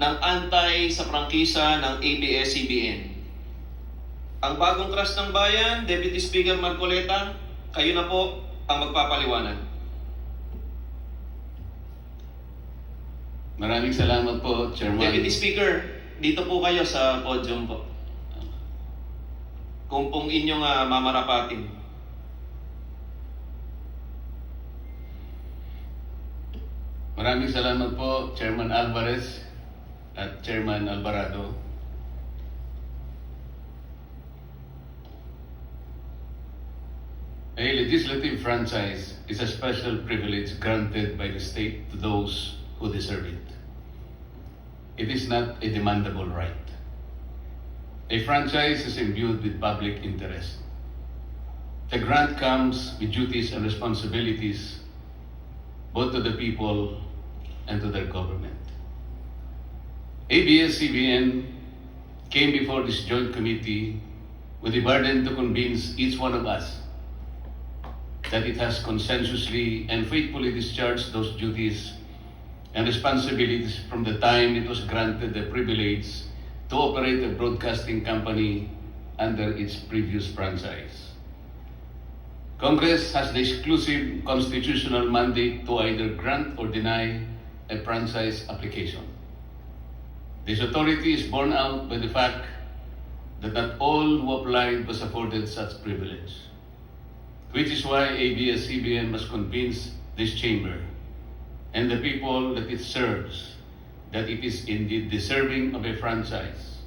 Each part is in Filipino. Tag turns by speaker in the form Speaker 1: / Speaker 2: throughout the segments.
Speaker 1: ng antay sa prangkisa ng ABS-CBN. Ang bagong trust ng bayan, Deputy Speaker Marcoleta, kayo na po ang magpapaliwanag.
Speaker 2: Maraming salamat po, Chairman.
Speaker 1: Deputy Speaker, dito po kayo sa podium po. Kung pong inyong mamarapatin.
Speaker 2: Maraming salamat po, Chairman Alvarez at Chairman Alvarado. A legislative franchise is a special privilege granted by the state to those who deserve it. It is not a demandable right. A franchise is imbued with public interest. The grant comes with duties and responsibilities both to the people and to their government. ABS-CBN came before this joint committee with the burden to convince each one of us that it has consensuously and faithfully discharged those duties and responsibilities from the time it was granted the privilege to operate a broadcasting company under its previous franchise. Congress has the exclusive constitutional mandate to either grant or deny a franchise application. This authority is borne out by the fact that not all who applied was afforded such privilege, which is why ABS-CBN must convince this chamber and the people that it serves that it is indeed deserving of a franchise.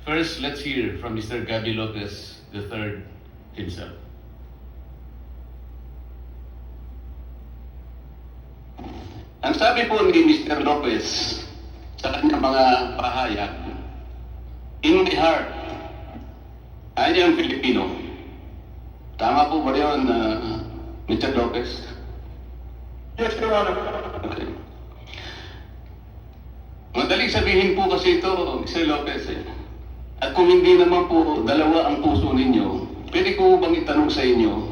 Speaker 2: First, let's hear from Mr. Gabby Lopez III himself. Ang sabi po ni Mr. Lopez sa kanyang mga pahayag, in my heart, I am Filipino. Tama po ba yun, Mr. Lopez?
Speaker 3: Yes, Your Honor.
Speaker 2: Okay. Madaling sabihin po kasi ito, Mr. Lopez. At kung hindi naman po dalawa ang puso ninyo, pwede ko bang itanong sa inyo,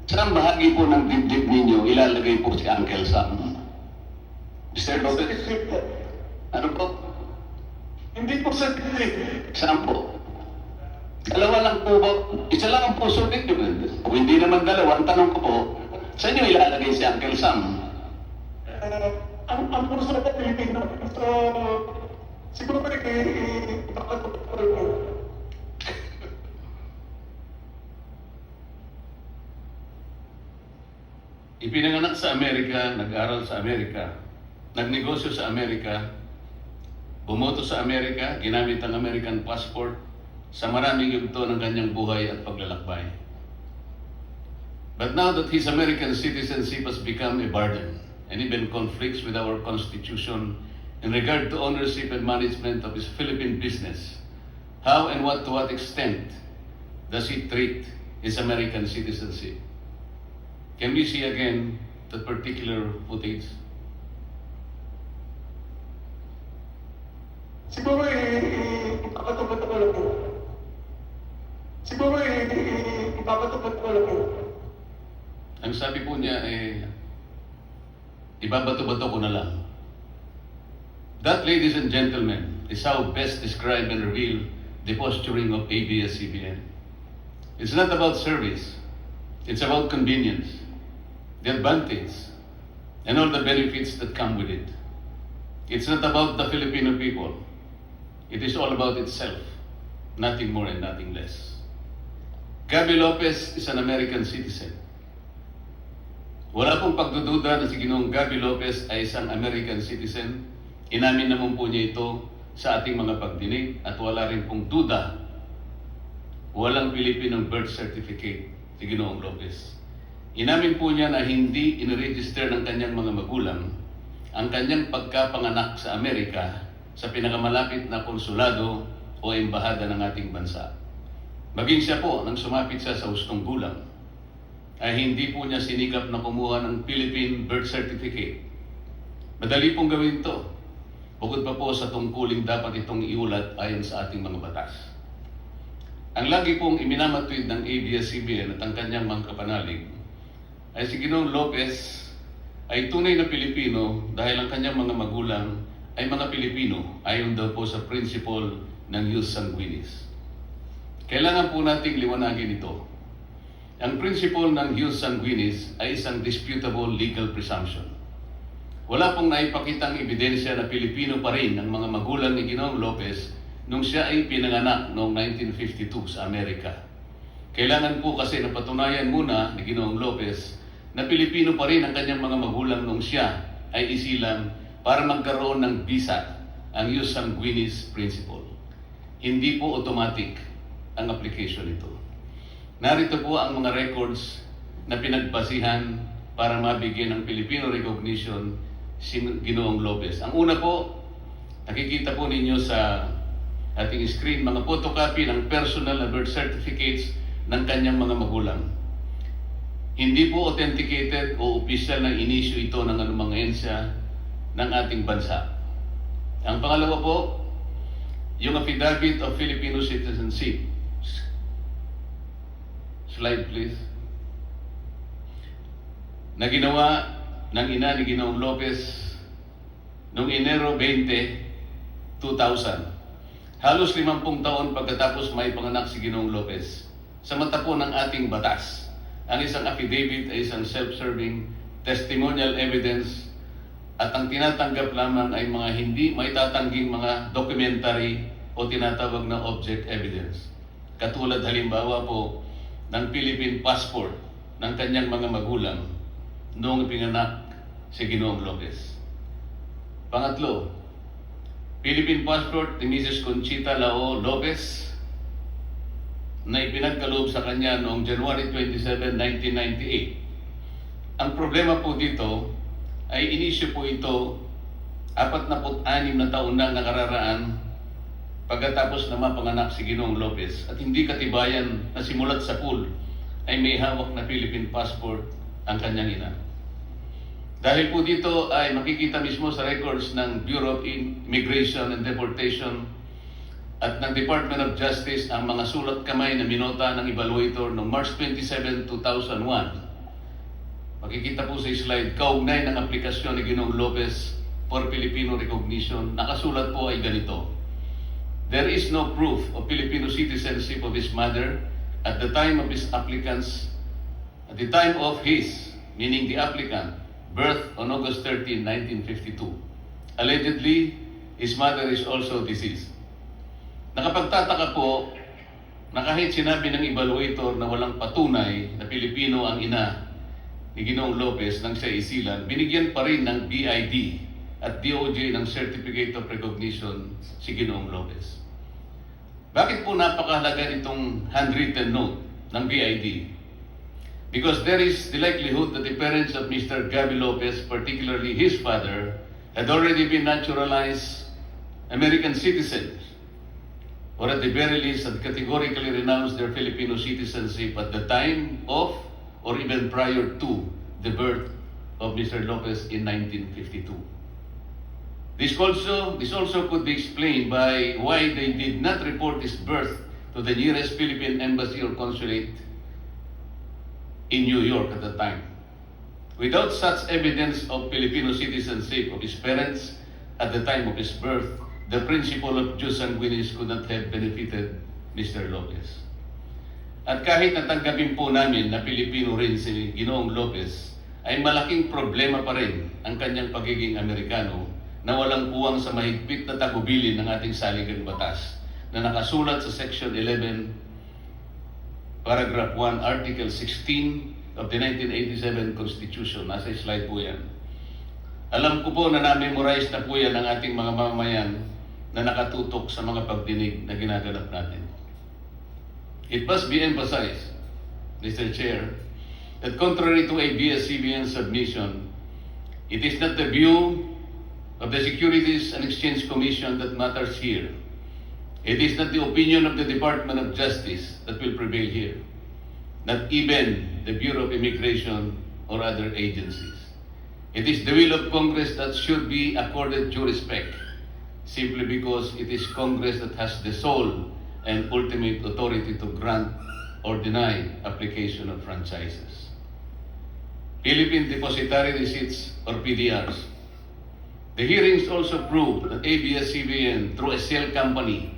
Speaker 2: saan bahagi po ng dibdib ninyo ilalagay po si Uncle Sam? Mr. Lopez?
Speaker 3: Secret po.
Speaker 2: Ano po?
Speaker 3: Hindi po sa secret.
Speaker 2: Saan po? Dalawa lang po ba? Isa lang ang puso ninyo. Kung hindi naman dalawa, ang tanong ko po, saan nyo ilalagay si Uncle Sam?
Speaker 3: Ang puso po Pilipino. So, siguro ipapatupad po.
Speaker 2: Ipinanganak sa Amerika, nag-aral sa Amerika, nagnegosyo sa Amerika, bumoto sa Amerika, ginamit ang American passport sa maraming yugto ng kanyang buhay at paglalakbay. But now that his American citizenship has become a burden and even conflicts with our Constitution in regard to ownership and management of his Philippine business, how and to what extent does he treat his American citizenship? Can we see again that particular footage?
Speaker 3: Siguro ipapatupad ko lang po. Siguro ipapatupad ko lang po.
Speaker 2: Ang sabi po niya ibabato-bato ko na lang. That, ladies and gentlemen, is how best describe and reveal the posturing of ABS-CBN. It's not about service. It's about convenience, the advantage, and all the benefits that come with it. It's not about the Filipino people. It is all about itself, nothing more and nothing less. Gabby Lopez is an American citizen. Wala pong pagdududa na si Ginoong Gabby Lopez ay isang American citizen. Inamin naman po niya ito sa ating mga pagdinig at wala rin pong duda. Walang Filipinong birth certificate si Ginoong Lopez. Inamin po niya na hindi iniregister ng kanyang mga magulang ang kanyang pagkapanganak sa Amerika sa pinakamalapit na konsulado o embahada ng ating bansa. Maging siya po nang sumapit siya sa hustong gulang, ay hindi po niya sinikap na kumuha ng Philippine birth certificate. Madali pong gawin ito. Bukod pa po sa tungkuling dapat itong iulat ayon sa ating mga batas. Ang lagi pong iminamatwid ng ABS-CBN at ang kanyang mga kapanalig ay si Ginoong Lopez ay tunay na Pilipino dahil ang kanyang mga magulang ay mga Pilipino ayon daw po sa principle ng jus sanguinis. Kailangan po nating liwanagin ito. Ang principle ng jus sanguinis ay isang disputable legal presumption. Wala pong naipakitang ebidensya na Pilipino pa rin ang mga magulang ni Ginoong Lopez nung siya ay pinanganak noong 1952 sa Amerika. Kailangan po kasi napatunayan muna ni Ginoong Lopez na Pilipino pa rin ang kanyang mga magulang nung siya ay isilang para magkaroon ng visa, ang jus sanguinis principle. Hindi po automatic ang application nito. Narito po ang mga records na pinagbasihan para mabigyan ng Filipino recognition si Ginoong Lopez. Ang una po, nakikita po ninyo sa ating screen, mga photocopy ng personal na birth certificates ng kanyang mga magulang. Hindi po authenticated o opisyal na inisyu ito ng anumang ahensya ng ating bansa. Ang pangalawa po, yung affidavit of Filipino citizenship. Slide please. Na ginawa ng ina ni Ginoong Lopez noong Enero 20, 2000. Halos 50 taon pagkatapos may panganak si Ginoong Lopez. Sa mata po ng ating batas, ang isang affidavit ay isang self-serving testimonial evidence at ang tinatanggap lamang ay mga hindi maitatangging mga documentary o tinatawag na object evidence. Katulad halimbawa po ng Philippine passport ng kanyang mga magulang noong pinganak si Ginoong Lopez. Pangatlo, Philippine passport ni Mrs. Conchita Lao Lopez na ipinagkaloob sa kanya noong January 27, 1998. Ang problema po dito ay inisyu po ito 46 na taon na nakararaan pagkatapos na mapanganak si Ginoong Lopez at hindi katibayan na simulat sa pool ay may hawak na Philippine passport ang kanyang ina. Dahil po dito ay makikita mismo sa records ng Bureau of Immigration and Deportation at ng Department of Justice ang mga sulat kamay na minota ng evaluator noong March 27, 2001. Makikita po sa slide, kaugnay ng aplikasyon ni Ginoong Lopez for Filipino recognition. Nakasulat po ay ganito: there is no proof of Filipino citizenship of his mother at the time of his applicants, at the time of his, meaning the applicant, birth on August 13, 1952. Allegedly, his mother is also deceased. Nakapagtataka po na kahit sinabi ng evaluator na walang patunay na Pilipino ang ina ni Ginoong Lopez nang siya isilan, binigyan pa rin ng BID at DOJ ng Certificate of Recognition si Ginoong Lopez. Bakit po napakahalaga itong handwritten note ng BID? Because there is the likelihood that the parents of Mr. Gabby Lopez, particularly his father, had already been naturalized American citizens, or at the very least had categorically renounced their Filipino citizenship at the time of or even prior to the birth of Mr. Lopez in 1952. This also could be explained by why they did not report his birth to the nearest Philippine embassy or consulate in New York at the time. Without such evidence of Filipino citizenship of his parents at the time of his birth, the principle of jus sanguinis could not have benefited Mr. Lopez. At kahit natanggapin po namin na Pilipino rin si Ginoong Lopez, ay malaking problema pa rin ang kanyang pagiging Amerikano na walang puwang sa mahigpit na tagubilin ng ating saligang batas na nakasulat sa Section 11, Paragraph 1, Article 16 of the 1987 Constitution. Nasa slide po yan. Alam ko po na na-memorize na po yan ng ating mga mamamayan na nakatutok sa mga pagdinig na ginaganap natin. It must be emphasized, Mr. Chair, that contrary to ABS-CBN submission, it is not the view of the Securities and Exchange Commission that matters here. It is not the opinion of the Department of Justice that will prevail here, not even the Bureau of Immigration or other agencies. It is the will of Congress that should be accorded due respect, simply because it is Congress that has the sole and ultimate authority to grant or deny application of franchises. Philippine Depositary Receipts or PDRs. The hearings also proved that ABS-CBN, through a shell company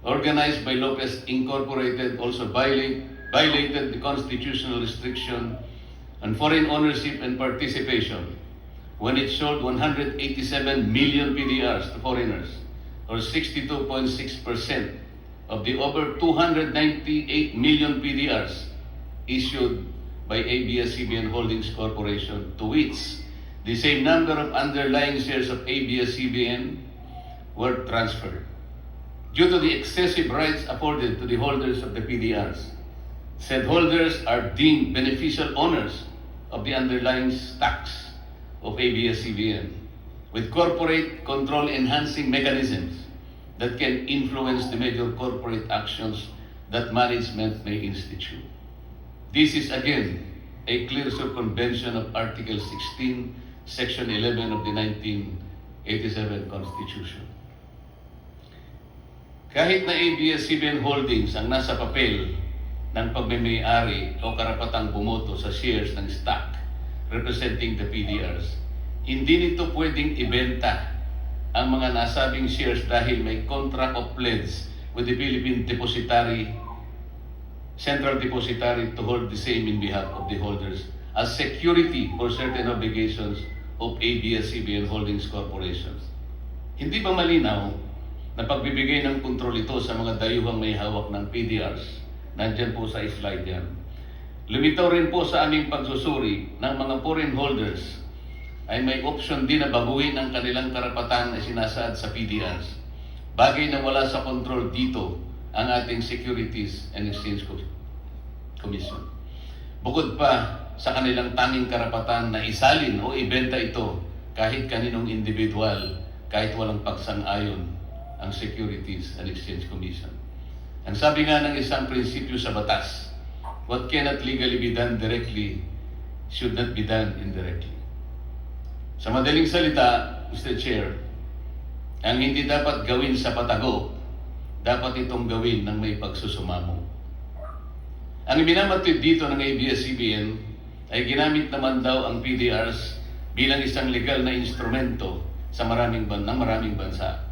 Speaker 2: organized by Lopez Incorporated, also violated the constitutional restriction on foreign ownership and participation when it sold 187 million PDRs to foreigners, or 62.6% of the over 298 million PDRs issued by ABS-CBN Holdings Corporation, to which the same number of underlying shares of ABS-CBN were transferred. Due to the excessive rights afforded to the holders of the PDRs, said holders are deemed beneficial owners of the underlying stocks of ABS-CBN, with corporate control enhancing mechanisms that can influence the major corporate actions that management may institute. This is again a clear circumvention of Article 16, Section 11 of the 1987 Constitution. Kahit na ABS-CBN Holdings ang nasa papel ng pagmamay-ari o karapatang bumoto sa shares ng stock representing the PDRs, hindi nito pwedeng ibenta ang mga nasabing shares dahil may contract of pledge with the Philippine Central Depository to hold the same in behalf of the holders as security for certain obligations of ABS-CBN Holdings Corporations. Hindi ba malinaw na pagbibigay ng kontrol ito sa mga dayuhang may hawak ng PDRs? Nandyan po sa slide yan. Lumitaw rin po sa aming pagsusuri ng mga foreign holders ay may option din na baguhin ang kanilang karapatan na sinasaad sa PDRs. Bagay na wala sa kontrol dito ang ating Securities and Exchange Commission. Bukod pa sa kanilang tanging karapatan na isalin o ibenta ito kahit kaninong individual, kahit walang pagsang-ayon ang Securities and Exchange Commission. Ang sabi nga ng isang prinsipyo sa batas, what cannot legally be done directly should not be done indirectly. Sa madaling salita, Mr. Chair, ang hindi dapat gawin sa patago, dapat itong gawin ng may pagsusumamo. Ang ibinamatid dito ng ABS-CBN ay ginamit naman daw ang PDRs bilang isang legal na instrumento sa maraming bansa.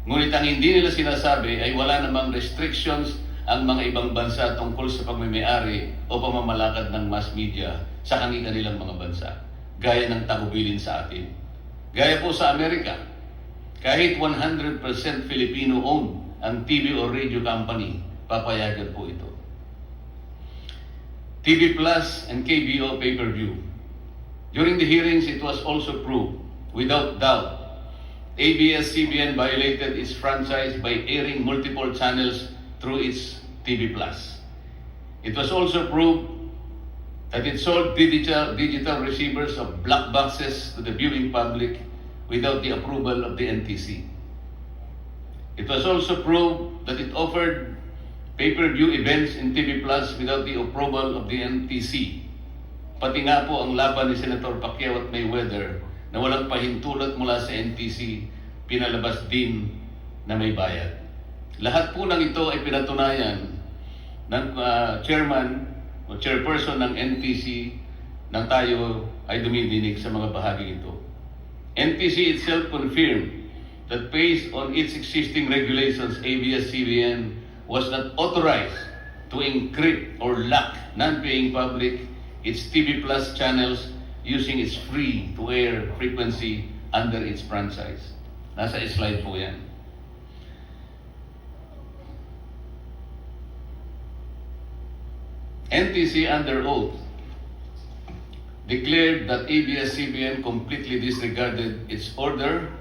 Speaker 2: Ngunit ang hindi nila sinasabi ay wala namang restrictions ang mga ibang bansa tungkol sa pagmamay-ari o pamamalakad ng mass media sa kanilang mga bansa, gaya ng tagubilin sa atin. Gaya po sa Amerika, kahit 100% Filipino-owned ang TV o radio company, papayagan po ito. TV Plus and KBO pay-per-view. During the hearings, it was also proved, without doubt, ABS-CBN violated its franchise by airing multiple channels through its TV Plus. It was also proved that it sold digital receivers of black boxes to the viewing public without the approval of the NTC. It was also proved that it offered pay-per-view events in TV Plus without the approval of the NTC. Pati nga po ang laban ni Senator Pacquiao at Mayweather na walang pahintulot mula sa NTC, pinalabas din na may bayad. Lahat po ng ito ay pinatunayan ng chairman o chairperson ng NTC nang tayo ay dumidinig sa mga bahagi ito. NTC itself confirmed that based on its existing regulations, ABS-CBN was not authorized to encrypt or lock non-paying public its TV Plus channels using its free-to-air frequency under its franchise. Nasa slide po yan. NTC under oath declared that ABS-CBN completely disregarded its order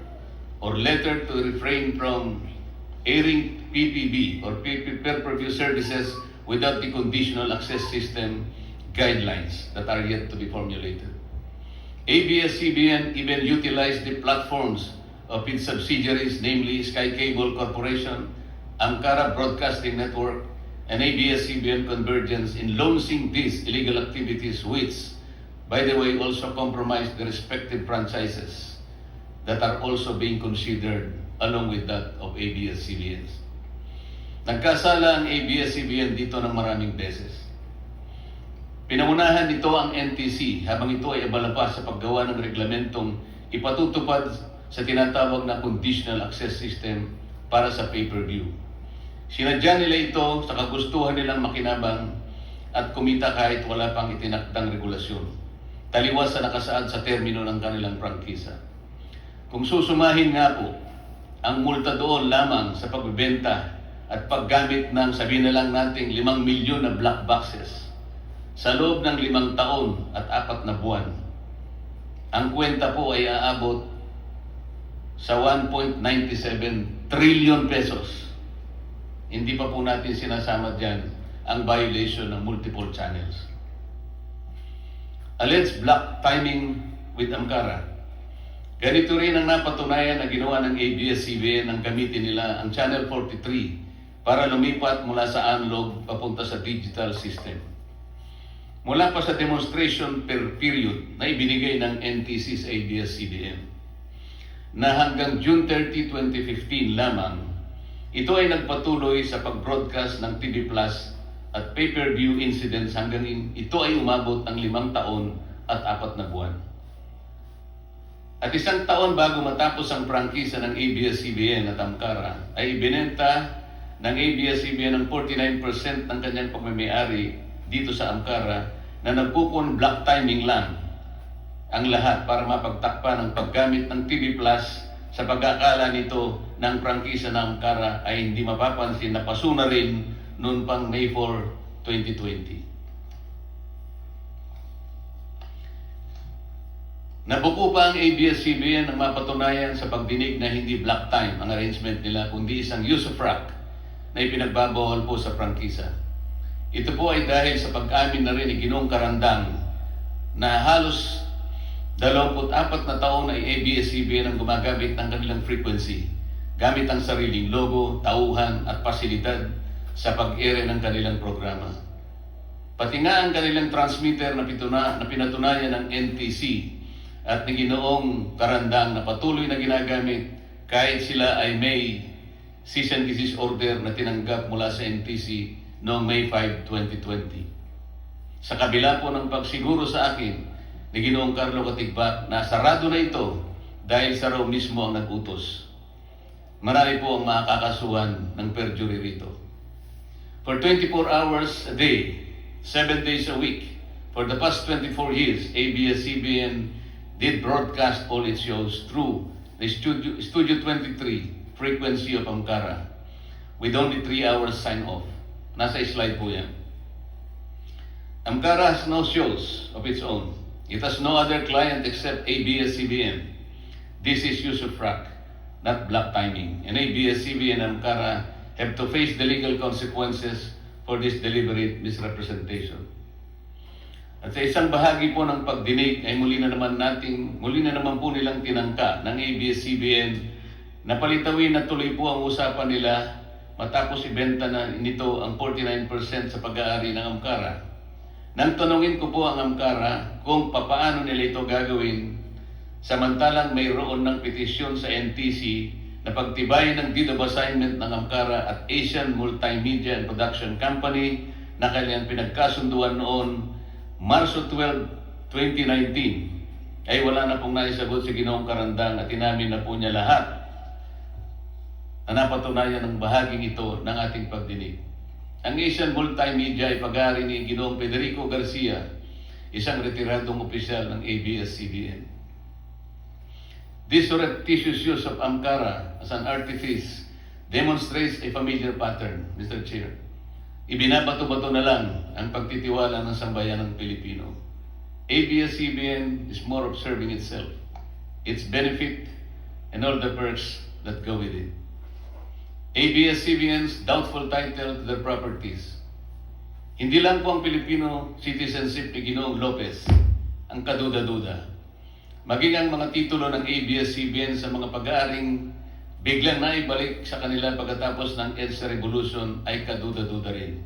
Speaker 2: or letter to refrain from airing PPV or pay-per-view services without the conditional access system guidelines that are yet to be formulated. ABS-CBN even utilized the platforms of its subsidiaries, namely Sky Cable Corporation, Ankara Broadcasting Network, and ABS-CBN Convergence in launching these illegal activities which, by the way, also compromised the respective franchises that are also being considered along with that of ABS-CBN. Nagkasala ang ABS-CBN dito ng maraming beses. Pinangunahan nito ang NTC habang ito ay abala pa sa paggawa ng reglamentong ipatutupad sa tinatawag na conditional access system para sa pay-per-view. Sinadya nila ito sa kagustuhan nilang makinabang at kumita kahit wala pang itinakdang regulasyon, taliwas sa nakasaad sa termino ng kanilang prangkisa. Kung susumahin nga po ang multa doon lamang sa pagbebenta at paggamit ng, sabihin na lang natin, 5 milyon na black boxes sa loob ng 5 taon at 4 na buwan, ang kwenta po ay aabot sa 1.97 trillion pesos. Hindi pa po natin sinasama dyan ang violation ng multiple channels. Alleged block timing with Amcara. Ganito rin ang napatunayan na ginawa ng ABS-CBN nang gamitin nila ang Channel 43 para lumipat mula sa analog papunta sa digital system. Mula pa sa demonstration per period na ibinigay ng NTC sa ABS-CBN, na hanggang June 30, 2015 lamang, ito ay nagpatuloy sa pag-broadcast ng TV Plus at pay-per-view incidents hanggang ito ay umabot ng 5 taon at 4 na buwan. At 1 taon bago matapos ang prangkisa ng ABS-CBN at Amcara, ay ibinenta ng ABS-CBN ang 49% ng kanyang pagmamayari dito sa Amcara na nagpupun block timing lang ang lahat para mapagtakpan ang paggamit ng TV Plus sa pag-akala nito ng prangkisa ng Amcara ay hindi mapapansin na paso na rin noon pang May 4, 2020. Nabuko pa ang ABS-CBN ng mapatunayan sa pagdinig na hindi block time ang arrangement nila kundi isang use of rack na ipinagbabawal po sa prangkisa. Ito po ay dahil sa pag-amin na rin ni Ginoong Karandang na halos 24 na taon ay ABS-CBN ang gumagamit ng kanilang frequency gamit ang sariling logo, tauhan at pasilidad sa pag-ere ng kanilang programa. Pati nga ang kanilang transmitter na pinatunayan ng NTC at ni Ginoong Karandang na patuloy na ginagamit kahit sila ay may cease and desist order na tinanggap mula sa NTC noong May 5, 2020. Sa kabila po ng pagsiguro sa akin ni Ginoong Carlo Katigbak na sarado na ito dahil sa raw mismo ang nag-utos, marami po ang makakasuhan ng perjury rito. For 24 hours a day, 7 days a week, for the past 24 years, ABS-CBN did broadcast all its shows through the Studio 23 frequency of Amcara with only 3 hours sign-off. Nasa slide po yan. Amcara has no shows of its own. It has no other client except ABS-CBN. This is use of rack, not block timing. And ABS-CBN and Amcara have to face the legal consequences for this deliberate misrepresentation. At sa isang bahagi po ng pagdinig ay muli na naman po nilang tinangka ng ABS-CBN na palitawin na tuloy po ang usapan nila matapos ibenta na nito ang 49% sa pag-aari ng Amcara. Nang tanungin ko po ang Amcara kung papaano nila ito gagawin, samantalang mayroon ng petisyon sa NTC na pagtibayin ng deed of assignment ng Amcara at Asian Multimedia and Production Company na kanilang pinagkasunduan noon Marso 12, 2019, ay wala na pong naisagot si Ginoong Karandang at inamin na po niya lahat na napatunayan ng bahaging ito ng ating pagdinig. Ang Asian Multimedia ay pag-aari ni Ginoong Federico Garcia, isang retiradong opisyal ng ABS-CBN. This surreptitious use of Amcara as an artifice demonstrates a familiar pattern, Mr. Chair. Ibinabato-bato na lang ang pagtitiwala ng sambayanang Pilipino. ABS-CBN is more of serving itself, its benefit, and all the perks that go with it. ABS-CBN's doubtful title to their properties. Hindi lang po ang Filipino citizenship ni Ginoong Lopez ang kaduda-duda. Maging ang mga titulo ng ABS-CBN sa mga pag-aaring biglang naibalik sa kanila pagkatapos ng EDSA Revolution ay kaduda-duda rin.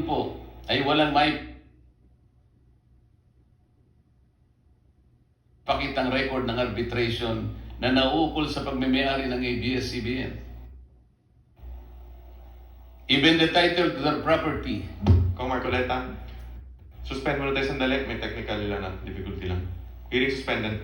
Speaker 2: po ay walang may pakitang record ng arbitration na nauukol sa pagmemayari ng ABS-CBN. Even the title to their property.
Speaker 4: Kung Marcoleta, suspend muna tayo sandali. May technical lang na difficulty lang. Hearing suspended.